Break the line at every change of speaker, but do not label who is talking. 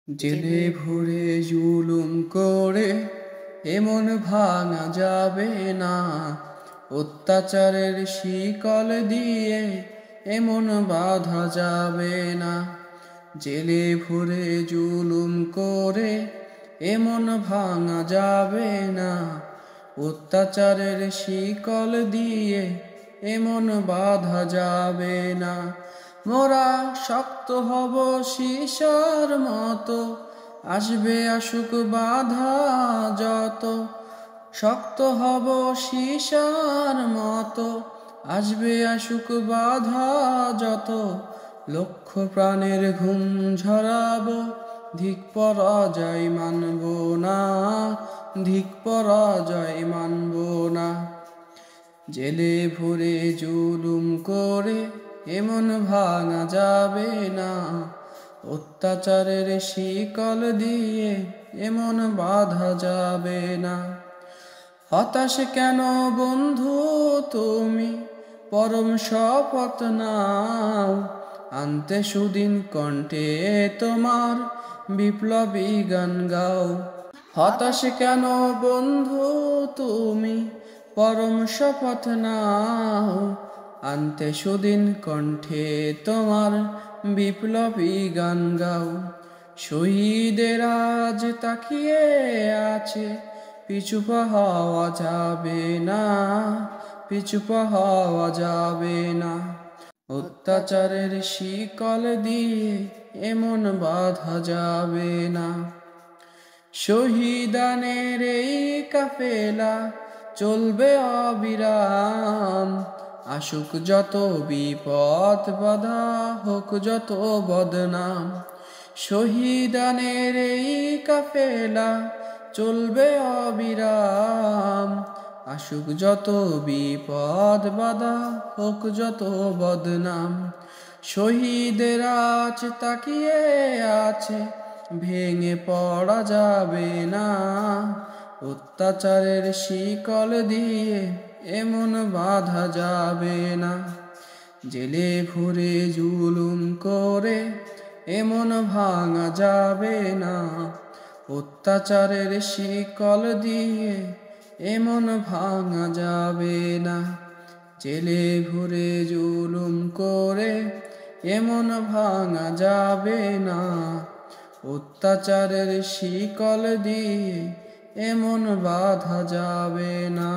জেলে ভরে জুলুম করে এমন ভাঙা যাবে না, অত্যাচারের শিকল দিয়ে এমন বাঁধা যাবে না। জেলে ভরে জুলুম করে এমন ভাঙা যাবে না, অত্যাচারের শিকল দিয়ে এমন বাঁধা যাবে না। মোরা শক্ত হব সীসার মতো, আসবে আসুক বাধা যত। শক্ত হব সীসার মতো, আসবে আসুক বাধা যত। লক্ষ প্রাণের ঘুম ঝরাবো, ধিক পরাজয় মানব না, ধিক পরাজয় মানব না। জেলে ভরে জুলুম করে এমন ভাঙা যাবে না, অত্যাচারের শিকল দিয়ে এমন বাঁধা যাবে না। হতাশ কেন বন্ধু তুমি, পরম শপথ নাও, আনতে সুদিন কণ্ঠে তোমার বিপ্লবী গান গাও। হতাশ কেন বন্ধু তুমি, পরম শপথ নাও, আনতে সুদিন কণ্ঠে তোমার বিপ্লবী গান গাও। শহীদের আজ তাকিয়ে আছে, পিছু পা হওয়া যাবে না, পিছু পা হওয়া যাবে না। অত্যাচারের শিকল দিয়ে এমন বাঁধা যাবে না। শহীদানের এই কাফেলা চলবে অবিরাম, আসুক যত বিপদ বাধা, হোক যত বদনাম। শহীদানের এই কাফেলা চলবে অবিরাম, আসুক যত বিপদ বাধা, হোক যত বদনাম। শহীদের আজ তাকিয়ে আছে, ভেঙে পড়া যাবে না, অত্যাচারের শিকল দিয়ে এমন বাঁধা যাবে না। জেলে ভরে জুলুম করে এমন ভাঙা যাবে না, অত্যাচারের শিকল দিয়ে এমন ভাঙা যাবে না। জেলে ভরে জুলুম করে এমন ভাঙা যাবে না, অত্যাচারের শিকল দিয়ে এমন বাঁধা যাবে না।